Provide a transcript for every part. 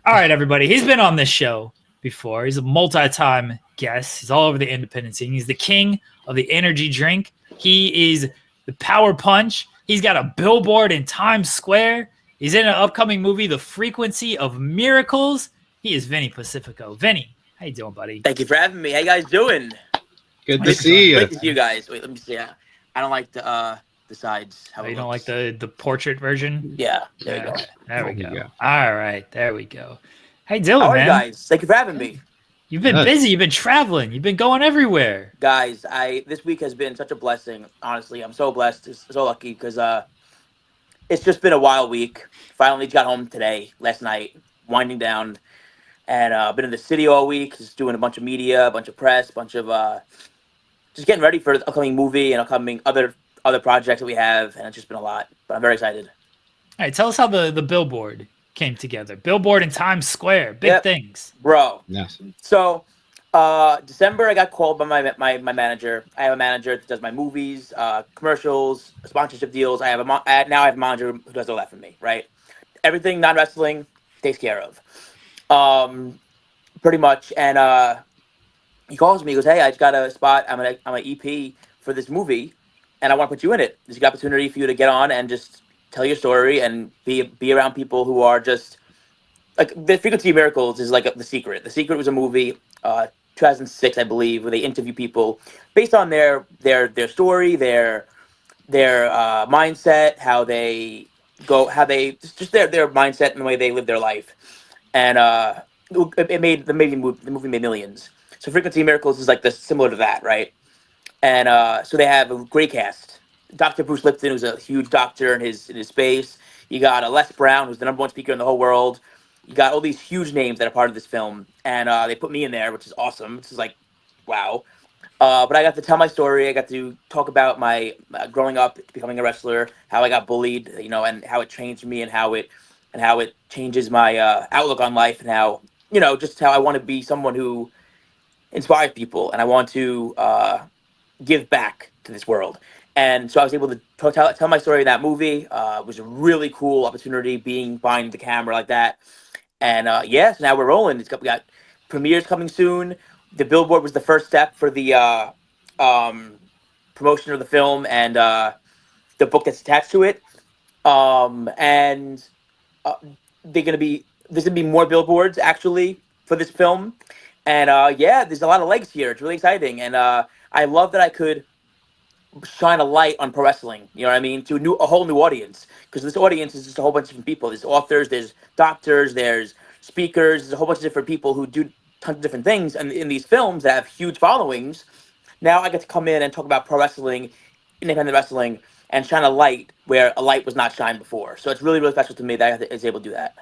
All right, everybody. He's been on this show before. He's a multi-time guest. He's all over the independent scene. He's the king of the energy drink. He is the power punch. He's got a billboard in Times Square. He's in an upcoming movie, The Frequency of Miracles. He is Vinny Pacifico. Vinny, how you doing, buddy? Thank you for having me. How you guys doing? Good to see you. Great to see you guys. Wait, let me see. I don't like the sides. How you don't like the portrait version? Yeah, there you go. There we go. All right, there we go. How you doing, How are man? you guys? Thank you for having me. You've been busy. You've been traveling. You've been going everywhere. Guys, this week has been such a blessing. Honestly, I'm so blessed. So lucky because it's just been a wild week. Finally got home today, last night, winding down, and been in the city all week, just doing a bunch of media, a bunch of press, a bunch of just getting ready for the upcoming movie and upcoming other projects that we have, and it's just been a lot. But I'm very excited. All right, tell us how the Billboard came together. Billboard in Times Square, big things, bro. Yes. So, December, I got called by my manager. I have a manager that does my movies, commercials, sponsorship deals. Now I have a manager who does all that for me, right? Everything non-wrestling takes care of, pretty much. And he calls me. He goes, "Hey, I just got a spot. I'm an EP for this movie, and I want to put you in it. There's an opportunity for you to get on and just tell your story and be around people who are just like The Frequency of Miracles is like The Secret. The Secret was a movie, 2006, I believe, where they interview people based on their story, their mindset, how they just their mindset and the way they live their life. And the movie made millions. So Frequency of Miracles is like similar to that, right? And so they have a great cast. Dr. Bruce Lipton, who's a huge doctor in his space. You got Les Brown, who's the #1 speaker in the whole world. You got all these huge names that are part of this film, and they put me in there, which is awesome. This is like, wow. But I got to tell my story. I got to talk about my growing up, becoming a wrestler, how I got bullied, and how it changed me, and how it changes my outlook on life, and how just how I want to be someone who inspires people, and I want to give back to this world. And so I was able to tell my story in that movie. It was a really cool opportunity being behind the camera like that. And so now we're rolling. We got premieres coming soon. The Billboard was the first step for the promotion of the film and the book that's attached to it. And there's gonna be more billboards actually for this film. And there's a lot of legs here. It's really exciting. And I love that I could shine a light on pro wrestling, you know what I mean, to a whole new audience, because this audience is just a whole bunch of different people. There's authors, there's doctors, there's speakers, there's a whole bunch of different people who do tons of different things, and in these films that have huge followings, now I get to come in and talk about pro wrestling, independent wrestling, and shine a light where a light was not shined before. So it's really, really special to me that I was able to do that.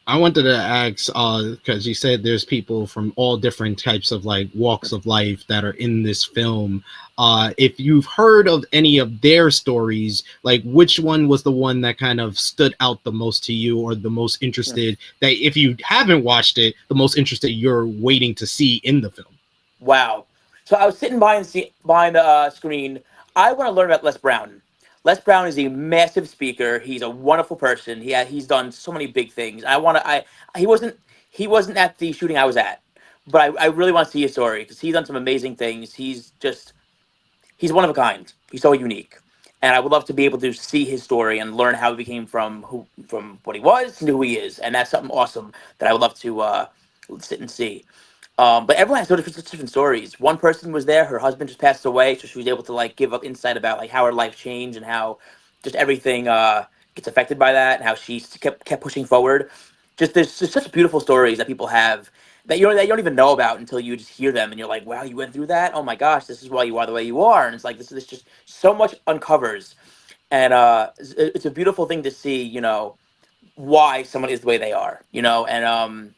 I wanted to ask, because you said there's people from all different types of like walks of life that are in this film. If you've heard of any of their stories, like which one was the one that kind of stood out the most to you, or the most interested, that if you haven't watched it, the most interested you're waiting to see in the film? Wow. So I was sitting behind the screen. I want to learn about Les Brown. Les Brown is a massive speaker. He's a wonderful person. He's done so many big things. He wasn't at the shooting I was at, but I really want to see his story, because he's done some amazing things. He's one of a kind. He's so unique, and I would love to be able to see his story and learn how he became from what he was to who he is, and that's something awesome that I would love to sit and see. But everyone has different stories. One person was there, her husband just passed away, so she was able to like give up insight about like how her life changed and how just everything gets affected by that, and how she kept pushing forward. There's just such beautiful stories that people have that you don't even know about until you just hear them, and you're like, wow, you went through that? Oh my gosh, this is why you are the way you are. And it's like this just so much uncovers, and it's a beautiful thing to see, why someone is the way they are, and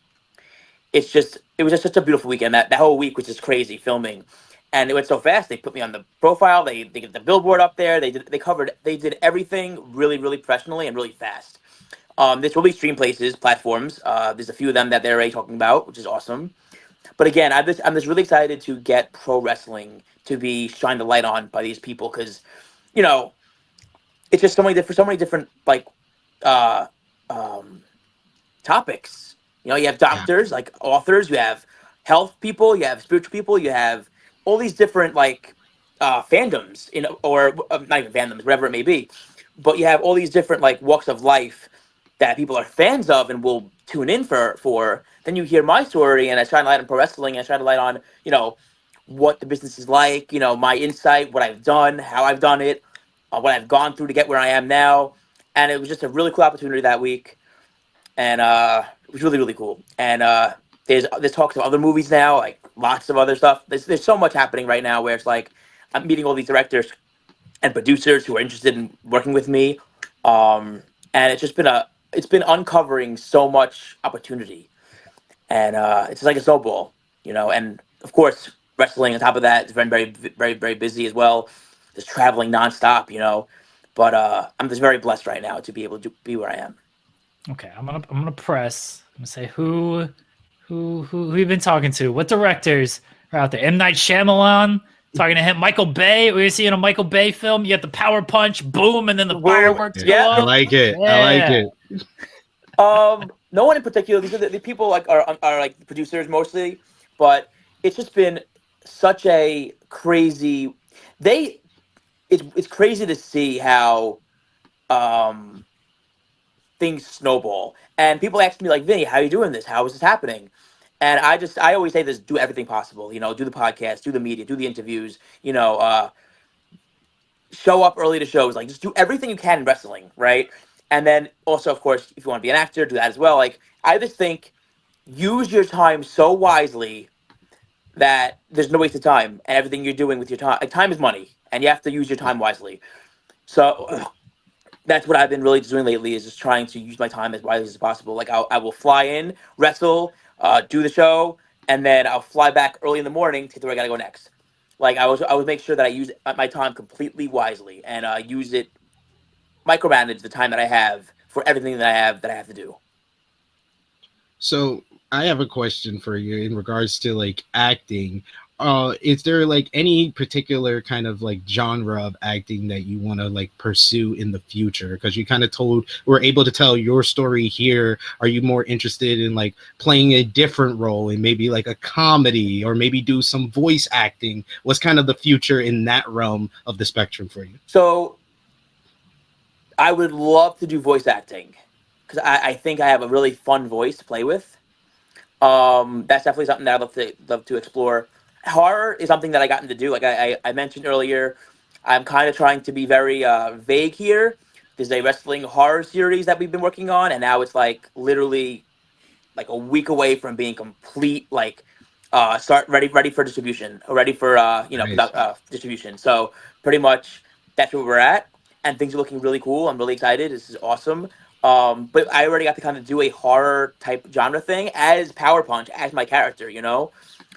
it was just such a beautiful weekend. That whole week was just crazy filming, and it went so fast. They put me on the profile. They get the Billboard up there. They did everything really, really professionally and really fast. This will be stream platforms. There's a few of them that they're already talking about, which is awesome. But again, I'm just really excited to get pro wrestling to be shined the light on by these people, because it's just so many different like topics. You know, you have doctors, like authors, you have health people, you have spiritual people, you have all these different like fandoms, or not even fandoms, whatever it may be. But you have all these different like walks of life that people are fans of and will tune in for. Then you hear my story, and I shine light on pro wrestling, and I shine light on, you know, what the business is like, you know, my insight, what I've done, how I've done it, what I've gone through to get where I am now. And it was just a really cool opportunity that week. And it was really, really cool. And there's talks of other movies now, like lots of other stuff. There's so much happening right now where it's like I'm meeting all these directors and producers who are interested in working with me. And it's been uncovering so much opportunity. And it's like a snowball, you know. And of course, wrestling on top of that is very, very, very, very busy as well. Just traveling nonstop, you know. But I'm just very blessed right now to be able to be where I am. Okay, I'm gonna press. I'm gonna say who you've been talking to. What directors are out there? M. Night Shyamalan. Talking to him. Michael Bay. We're seeing a Michael Bay film. You get the power punch, boom, and then the fireworks go I up. like it. Yeah. I like it. No one in particular. These are the people like are like producers mostly, but it's just been such a crazy. It's crazy to see how things snowball. And people ask me like, Vinny, how are you doing this? How is this happening? And I always say this: do everything possible. You know, do the podcast, do the media, do the interviews. You know, show up early to shows. Like, just do everything you can in wrestling, right? And then also, of course, if you want to be an actor, do that as well. Like, I just think use your time so wisely that there's no waste of time, and everything you're doing with your time. Like, time is money, and you have to use your time wisely. So that's what I've been really doing lately, is just trying to use my time as wisely as possible. Like, I will fly in, wrestle, do the show, and then I'll fly back early in the morning to get to where I gotta go next. Like, I would make sure that I use my time completely wisely, and use it, micromanage the time that I have for everything that I have to do. So I have a question for you in regards to like acting. Is there like any particular kind of like genre of acting that you want to like pursue in the future? Because you kind of we're able to tell your story here. Are you more interested in like playing a different role in maybe like a comedy, or maybe do some voice acting? What's kind of the future in that realm of the spectrum for you? So I would love to do voice acting because I think I have a really fun voice to play with. That's definitely something that I'd love to explore. Horror is something that I gotten to do. Like I mentioned earlier, I'm kind of trying to be very vague here. There's a wrestling horror series that we've been working on, and now it's like literally like a week away from being complete, like start ready for distribution, or ready for Nice. distribution. So pretty much that's where we're at, and things are looking really cool. I'm really excited. This is awesome. But I already got to kind of do a horror type genre thing as Power Punch, as my character, you know.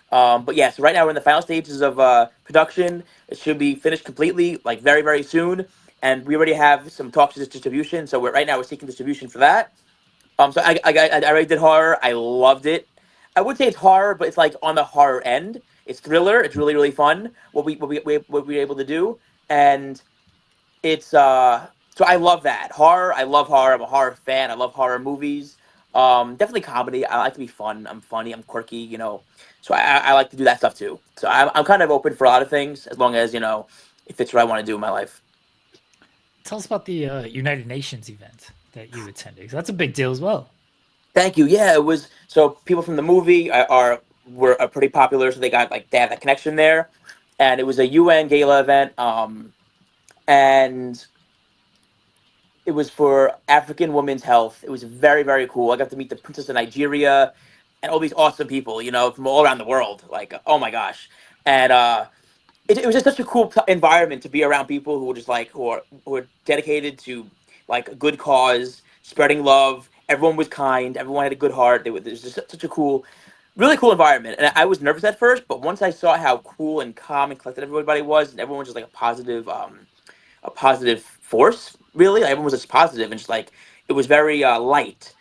But yeah, so right now we're in the final stages of production. It should be finished completely, like very, very soon. And we already have some talks to distribution. So right now we're seeking distribution for that. So I already did horror. I loved it. I would say it's horror, but it's like on the horror end. It's thriller. It's really, really fun. What we were able to do, and it's so I love that horror. I love horror. I'm a horror fan. I love horror movies. Definitely comedy. I like to be fun. I'm funny. I'm quirky. You know, so I like to do that stuff too. So I'm kind of open for a lot of things as long as, you know, it fits what I want to do in my life. Tell us about the United Nations event that you attended, 'cause that's a big deal as well. Thank you. Yeah, it was. So people from the movie were pretty popular, so they have that connection there, and it was a UN gala event. And it was for African women's health. It was very, very cool. I got to meet the Princess of Nigeria and all these awesome people, you know, from all around the world. Like, oh my gosh. And it was just such a cool environment to be around people who were just like, who are dedicated to like a good cause, spreading love. Everyone was kind. Everyone had a good heart. It was just such a cool, really cool environment. And I was nervous at first, but once I saw how cool and calm and collected everybody was, and everyone was just like a positive force, really. Like, everyone was just positive and just like, it was very light.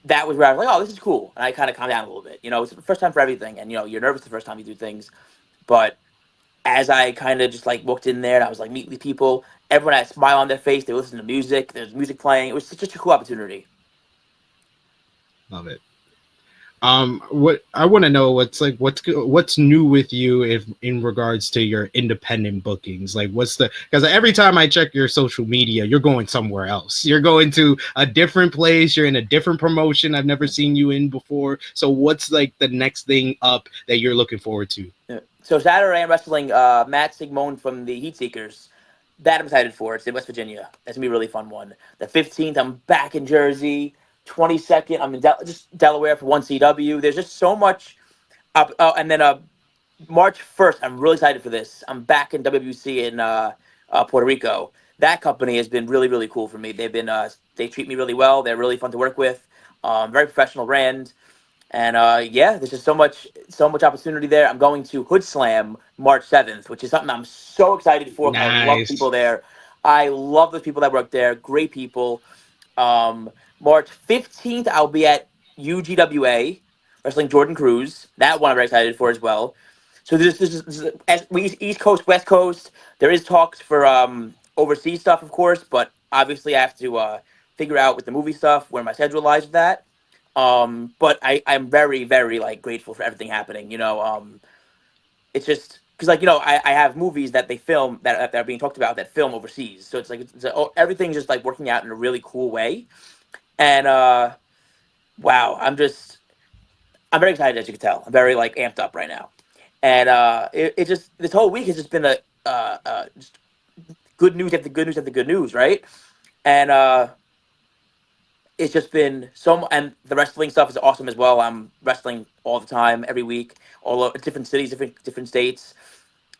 That was where I was like, oh, this is cool. And I kind of calmed down a little bit. You know, it's the first time for everything. And, you know, you're nervous the first time you do things. But as I kind of just like walked in there and I was like meeting these people, everyone had a smile on their face. They listened to music. There's music playing. It was such a cool opportunity. Love it. What I want to know, what's new with you if in regards to your independent bookings? Like, because every time I check your social media, you're going somewhere else. You're going to a different place. You're in a different promotion I've never seen you in before. So what's like the next thing up that you're looking forward to? So Saturday I'm wrestling Matt Sigmon from the Heat Seekers. That I'm excited for. It's in West Virginia. That's gonna be a really fun one. The 15th I'm back in Jersey. 22nd I'm in just Delaware for 1CW. There's just so much. And then March 1st I'm really excited for this. I'm back in WWC in Puerto Rico. That company has been really really cool for me. They treat me really well. They're really fun to work with. Very professional brand. And yeah, there's just so much opportunity there. I'm going to Hood Slam March 7th, which is something I'm so excited for. I love Nice. people there. I love the people that work there. Great people. March 15th, I'll be at UGWA wrestling Jordan Cruz. That one I'm very excited for as well. So this is as we East Coast, West Coast. There is talks for overseas stuff, of course, but obviously I have to figure out with the movie stuff where my schedule lies with that. But I'm very, very like grateful for everything happening. It's just because like I have movies that they film that are being talked about that film overseas. So it's like everything's just like working out in a really cool way. And wow, I'm very excited, as you can tell. I'm very like amped up right now. And it just this whole week has just been just good news after good news after good news, right? And it's just been and the wrestling stuff is awesome as well. I'm wrestling all the time, every week, all over different cities, different states.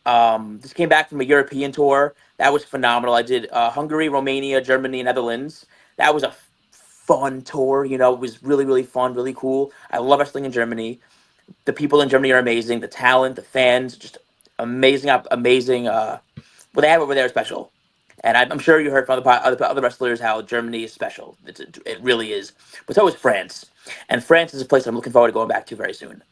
Just came back from a European tour. That was phenomenal. I did Hungary, Romania, Germany, Netherlands. That was a fun tour. It was really, really fun, really cool. I love wrestling in Germany. The people in Germany are amazing. The talent, the fans, just amazing, amazing. What they have over there is special. And I'm sure you heard from other wrestlers how Germany is special. It really is. But so is France. And France is a place I'm looking forward to going back to very soon.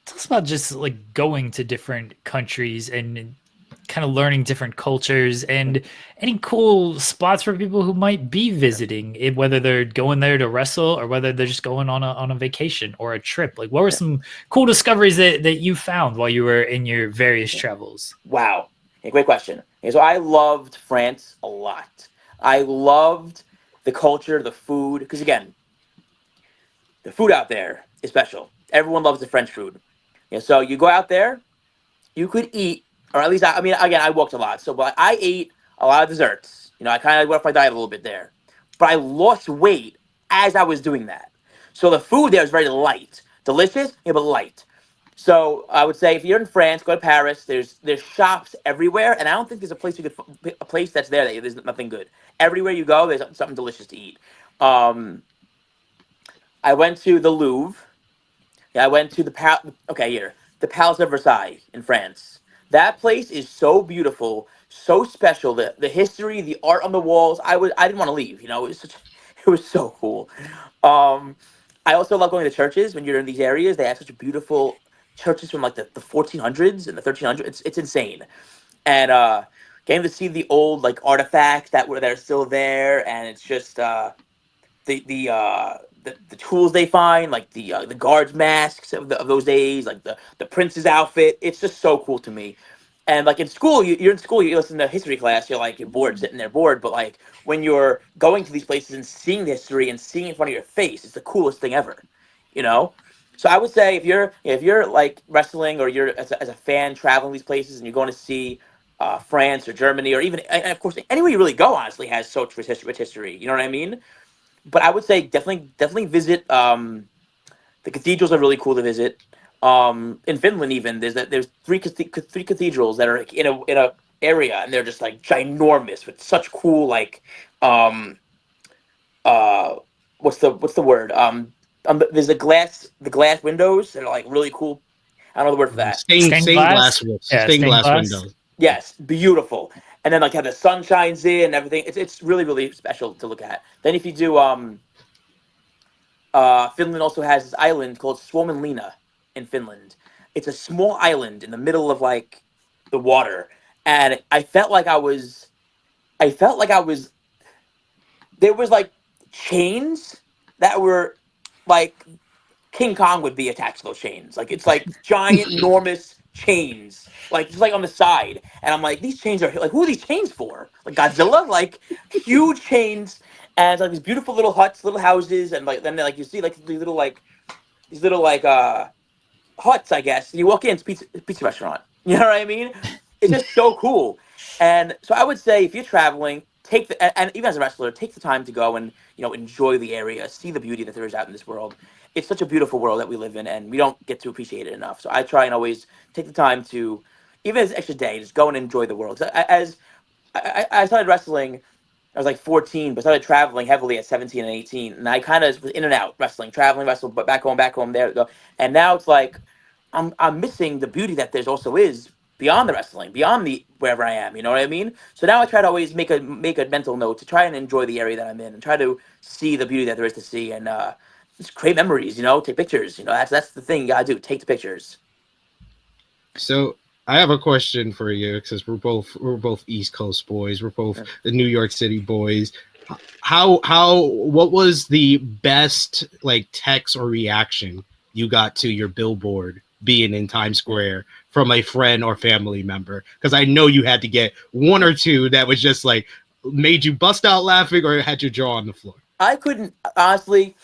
Tell us about just like going to different countries and kind of learning different cultures and any cool spots for people who might be visiting, whether they're going there to wrestle or whether they're just going on a vacation or a trip. Like, what were some cool discoveries that you found while you were in your various travels? Wow. Yeah, great question. So I loved France a lot. I loved the culture, the food, because again, the food out there is special. Everyone loves the French food. So you go out there, you could eat, or at least I mean, again, I walked a lot, but I ate a lot of desserts. I kind of went off my diet a little bit there, but I lost weight as I was doing that. So the food there is very light, delicious, but light. So I would say if you're in France, go to Paris. There's shops everywhere, and I don't think there's a place that's there that there's nothing good. Everywhere you go, there's something delicious to eat. I went to the Louvre. Yeah, I went to the Palace of Versailles in France. That place is so beautiful, so special. The history, the art on the walls. I didn't want to leave. It was so cool. I also love going to churches when you're in these areas. They have such beautiful churches from like the 1400s and the 1300s. It's insane. And getting to see the old like artifacts that are still there, and it's just the tools they find, like the guards' masks of those days, like the prince's outfit. It's just so cool to me. And like in school, you're in school, you listen to history class, you're bored, sitting there bored. But like when you're going to these places and seeing the history and seeing it in front of your face, it's the coolest thing ever. You know. So I would say if you're like wrestling or you're as a fan traveling these places and you're going to see France or Germany or even and of course anywhere you really go honestly has so much rich history. You know what I mean? But I would say definitely visit. The cathedrals are really cool to visit. In Finland, even there's three cathedrals that are like, in a area, and they're just like ginormous with such cool like uh what's the word there's the glass windows that are like really cool. I don't know the word for that. Stained glass windows. Yes, beautiful. And then like how the sun shines in and everything. It's really really special to look at. Then if you do Finland also has this island called Suomenlinna in Finland. It's a small island in the middle of like the water, and I felt like I was there was like chains that were like King Kong would be attached to those chains. Like it's like giant, enormous chains, like just like on the side. And I'm like, these chains are like, who are these chains for? Like Godzilla, like huge chains, and it's like these beautiful little huts, little houses, and like then like you see like these little like huts, I guess. And you walk in, it's pizza restaurant. You know what I mean? It's just so cool. And so I would say if you're traveling, take the and even as a wrestler, take the time to go and enjoy the area, see the beauty that there is out in this world. It's such a beautiful world that we live in, and we don't get to appreciate it enough. So I try and always take the time to, even as an extra day, just go and enjoy the world. I started wrestling, I was like 14, but started traveling heavily at 17 and 18, and I kind of was in and out wrestling, traveling, wrestle, but back home, there, go. And now it's like I'm missing the beauty that there's also is beyond the wrestling, beyond the wherever I am. You know what I mean? So now I try to always make a mental note to try and enjoy the area that I'm in and try to see the beauty that there is to see and just create memories. Take pictures. That's the thing you gotta do. Take the pictures. So I have a question for you because we're both East Coast boys. We're both the New York City boys. What was the best like text or reaction you got to your billboard being in Times Square from a friend or family member? Because I know you had to get one or two that was just like made you bust out laughing or had your jaw on the floor. I couldn't honestly.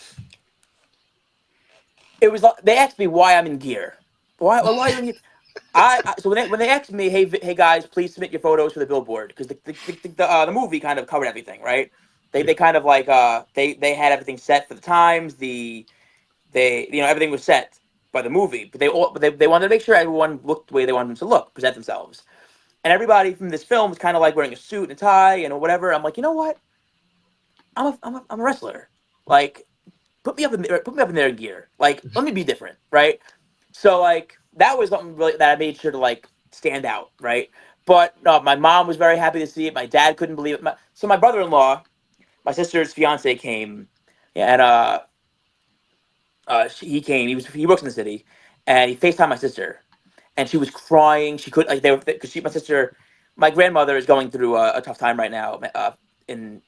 It was they asked me why I'm in gear. Why are you in gear? So when they asked me, hey guys, please submit your photos for the billboard because the movie kind of covered everything, right? They kind of like they had everything set for the times, everything was set by the movie, but they wanted to make sure everyone looked the way they wanted them to look, present themselves, and everybody from this film was kind of like wearing a suit and a tie and whatever. I'm like, you know what? I'm a wrestler. Like, put me up in their gear. Like, let me be different, right? So like that was something really that I made sure to like stand out, right? But my mom was very happy to see it. My dad couldn't believe it. So my brother-in-law, my sister's fiance came, and he came. He works in the city, and he FaceTimed my sister, and she was crying. She could my grandmother is going through a tough time right now in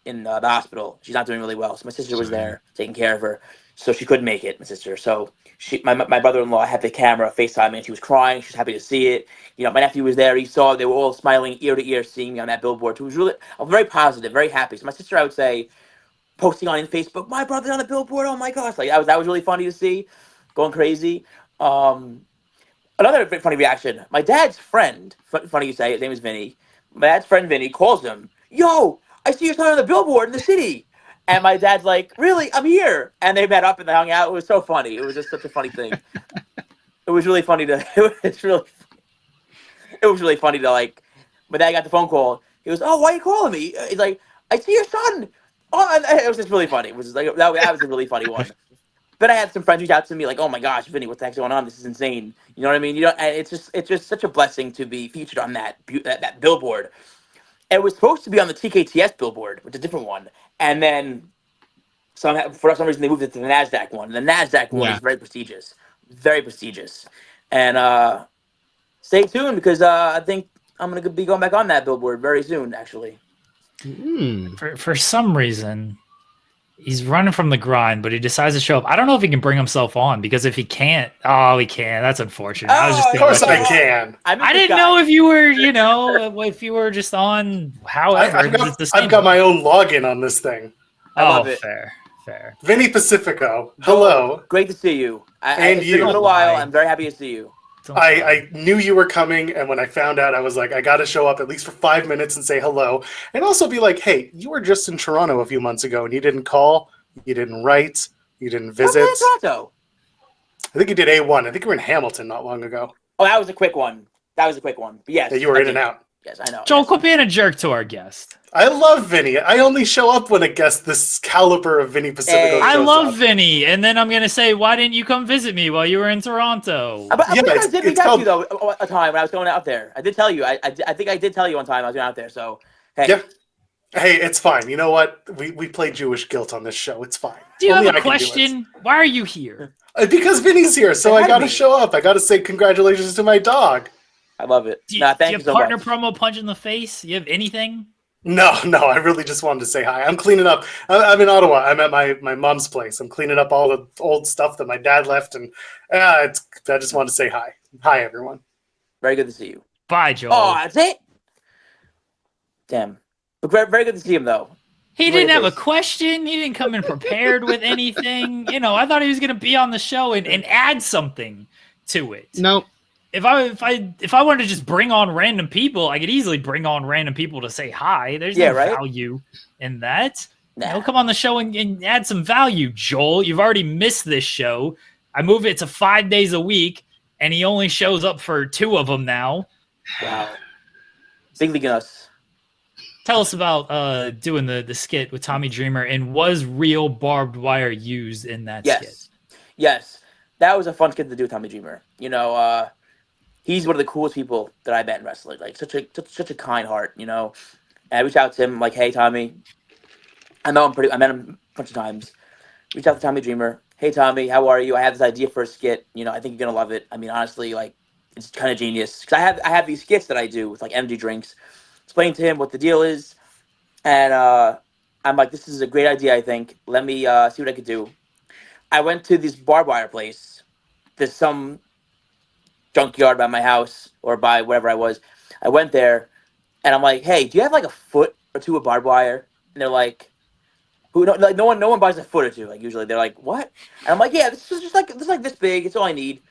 the hospital. She's not doing really well. So my sister was there taking care of her. So she couldn't make it, my sister. So my brother-in-law had the camera FaceTime, and she was crying. She was happy to see it. My nephew was there. He saw it. They were all smiling ear to ear, seeing me on that billboard. So it was really, I'm very positive, very happy. So my sister, I would say, posting on Facebook, my brother's on the billboard. Oh my gosh, like that was really funny to see, going crazy. Another funny reaction. My dad's friend, funny you say, his name is Vinny. My dad's friend Vinny calls him, "Yo, I see your son on the billboard in the city." And my dad's like, "Really? I'm here." And they met up and they hung out. It was so funny. It was just such a funny thing. It was really funny to. It was really funny to like. My dad got the phone call. He goes, "Oh, why are you calling me?" He's like, "I see your son." Oh, and it was just really funny. It was just like that was a really funny one. But I had some friends reach out to me like, "Oh my gosh, Vinny, what the heck's going on? This is insane." You know what I mean? And it's just such a blessing to be featured on that billboard. It was supposed to be on the TKTS billboard, which is a different one. And then for some reason they moved it to the NASDAQ one. And the NASDAQ one is very prestigious. Very prestigious. And stay tuned because I think I'm going to be going back on that billboard very soon, actually. For some reason, he's running from the grind, but he decides to show up. I don't know if he can bring himself on because if he can't, he can. That's unfortunate. Of course I can. I didn't know if you were, if you were just on. However, I've got my own login on this thing. I love it. Fair. Vinny Pacifico. Hello. Great to see you. It's been a little while. I'm very happy to see you. I knew you were coming, and when I found out, I was like, I got to show up at least for 5 minutes and say hello, and also be like, hey, you were just in Toronto a few months ago, and you didn't call, you didn't write, you didn't visit. Toronto. I think you did A1. I think you were in Hamilton not long ago. Oh, that was a quick one. But yes. Yeah, you were in and out. Yes, I know. Joel, quit being a jerk to our guest. I love Vinny. I only show up when a guest this caliber of Vinny Pacifico shows I love up. Vinny, and then I'm going to say, why didn't you come visit me while you were in Toronto? I did reach out to you, though, a time when I was going out there. I did tell you. I think I did tell you one time I was going out there, so, hey. Yeah. Hey, it's fine. You know what? We play Jewish guilt on this show. It's fine. Do you have a question? Why are you here? Because Vinny's here, so I got to show up. I got to say congratulations to my dog. I love it. Do you have so partner much. promo punch in the face? You have anything? No, I really just wanted to say hi. I'm cleaning up. I'm in Ottawa. I'm at my mom's place. I'm cleaning up all the old stuff that my dad left, and I just wanted to say hi. Hi, everyone. Very good to see you. Bye, Joel. Oh, that's it. Damn. But very good to see him though. He Look at didn't have a this. question. He didn't come in prepared with anything. I thought he was going to be on the show and add something to it. Nope. If I wanted to just bring on random people, I could easily bring on random people to say hi. There's no value in that. Nah. Come on the show and add some value, Joel. You've already missed this show. I move it to 5 days a week, and he only shows up for 2 of them now. Wow. Big league us. Tell us about doing the skit with Tommy Dreamer, and was real barbed wire used in that skit? Yes. That was a fun skit to do with Tommy Dreamer. He's one of the coolest people that I met in wrestling. Like such a kind heart, And I reached out to him like, "Hey, Tommy." I met him a bunch of times. Reached out to Tommy Dreamer. "Hey, Tommy, how are you? I have this idea for a skit. I think you're gonna love it. I mean, honestly, like, it's kind of genius. Because I have these skits that I do with like energy drinks. Explain to him what the deal is, and I'm like, this is a great idea. I think. Let me see what I could do. I went to this barbed wire place. There's some junkyard by my house or by wherever I was. I went there, and I'm like, "Hey, do you have like a foot or two of barbed wire?" And they're like, no one buys a foot or two. Like usually they're like, "What?" And I'm like, "Yeah, this is just like this big. It's all I need."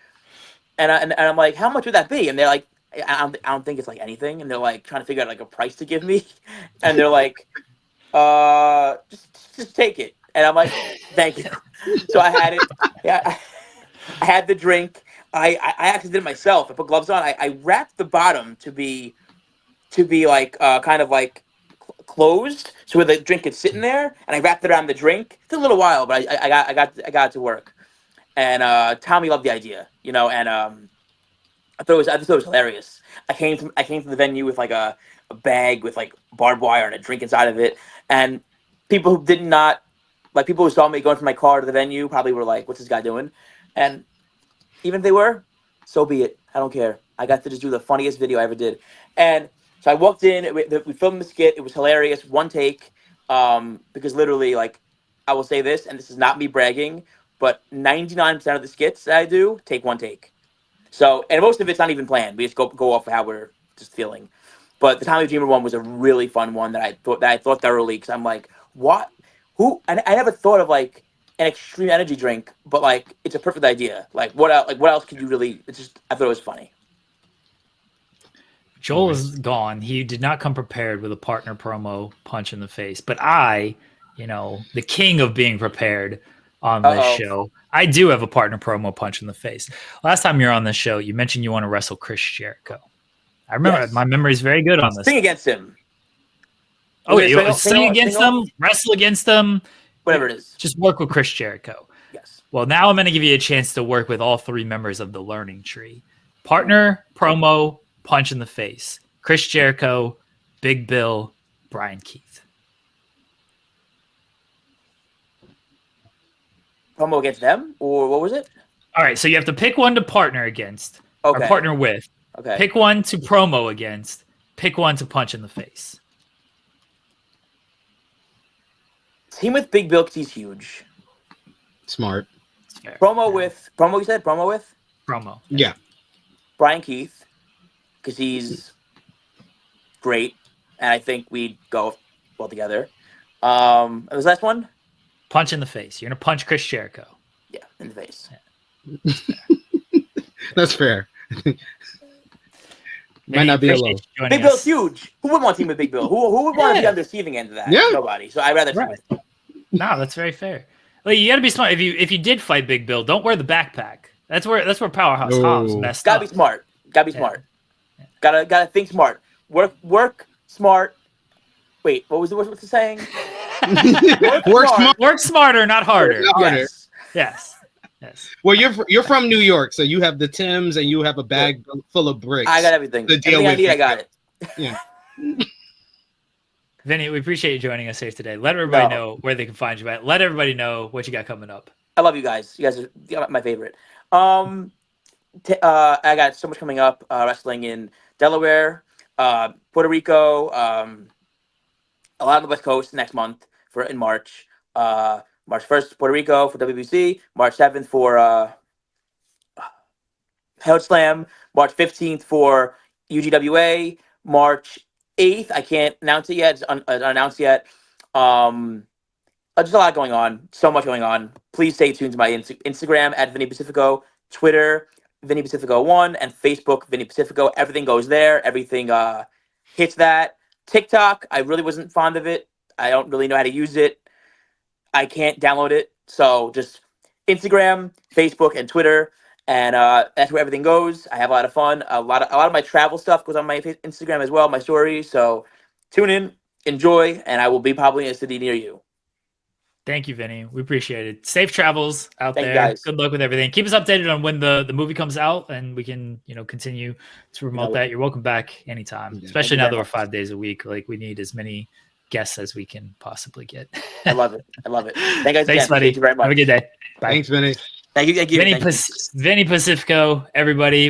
And I'm like, "How much would that be?" And they're like, I don't think it's like anything." And they're like trying to figure out like a price to give me. And they're like, just take it." And I'm like, "Thank you." So I had it. Yeah, I had the drink. I actually did it myself. I put gloves on. I wrapped the bottom to be like kind of like closed, so where the drink could sit in there. And I wrapped it around the drink. It took a little while, but I got it to work. And Tommy loved the idea, And I thought it was hilarious. I came to the venue with like a bag with like barbed wire and a drink inside of it, and people who did not like people who saw me going from my car to the venue probably were like, "What's this guy doing?" And even if they were, so be it. I don't care. I got to just do the funniest video I ever did. And so I walked in. We filmed the skit. It was hilarious. One take. Because literally, like, I will say this, and this is not me bragging, but 99% of the skits that I do take one take. So, and most of it's not even planned. We just go off of how we're just feeling. But the Tommy Dreamer one was a really fun one that I thought thoroughly, because I'm like, what? Who? And I never thought of like an extreme energy drink, but like it's a perfect idea. Like what else? Like what else could you really? It's just I thought it was funny. Joel is gone. He did not come prepared with a partner promo punch in the face. But I, the king of being prepared on this show, I do have a partner promo punch in the face. Last time you were on this show, you mentioned you want to wrestle Chris Jericho. I remember my memory is very good on this. Sing against him. Oh, you sing against them, wrestle against them. Whatever it is. Just work with Chris Jericho. Yes. Well, now I'm going to give you a chance to work with all 3 members of the Learning Tree. Partner, promo, punch in the face. Chris Jericho, Big Bill, Brian Keith. Promo against them? Or what was it? All right, so you have to pick one to partner against. Okay. Or partner with. Okay. Pick one to promo against. Pick one to punch in the face. Team with Big Bill because he's huge. Smart. Promo with you said promo with? Promo. Yeah. Brian Keith because he's great, and I think we'd go well together. Was the last one? Punch in the face. You're gonna punch Chris Jericho. Yeah, in the face. Yeah. That's fair. Might not be alone. Big Bill's huge. Who would want to team with Big Bill? Who would want to be on the receiving end of that? Yeah. Nobody. So I'd rather team with him. No, that's very fair. Like, you got to be smart. If you did fight Big Bill, don't wear the backpack. That's where Powerhouse Hobbs messed up. Gotta be smart. Gotta be smart. Gotta think smart. Work smart. Wait, what's the saying? Work smarter, not harder. Yes. Well, you're from New York, so you have the Timbs and you have a bag full of bricks. I got everything. Everything I need, I got it. Yeah. Vinny, we appreciate you joining us here today. Let everybody know where they can find you at. Let everybody know what you got coming up. I love you guys. You guys are my favorite. I got so much coming up. Wrestling in Delaware, Puerto Rico, a lot on the West Coast next month in March. March 1st, Puerto Rico for WBC. March 7th for Hell Slam. March 15th for UGWA. March 8th, I can't announce it yet. It's unannounced yet. Just a lot going on. So much going on. Please stay tuned to my Instagram at Vinny Pacifico, Twitter, Vinny Pacifico 1, and Facebook, Vinny Pacifico. Everything goes there. Everything hits that. TikTok, I really wasn't fond of it. I don't really know how to use it. I can't download it. So just Instagram, Facebook, and Twitter. And that's where everything goes. I have a lot of fun. A lot of my travel stuff goes on my Instagram as well, my stories. So tune in, enjoy, and I will be probably in a city near you. Thank you, Vinny. We appreciate it. Safe travels out Thank you, there. guys. Good luck with everything. Keep us updated on when the movie comes out, and we can continue to promote that. You're welcome back anytime, especially now that we're 5 days a week. Like, we need as many guests as we can possibly get. I love it. Thank you guys. Thanks, buddy. Thank you very much. Have a good day. Bye. Thanks, Vinny. Thank you. Vinny Pacifico, everybody.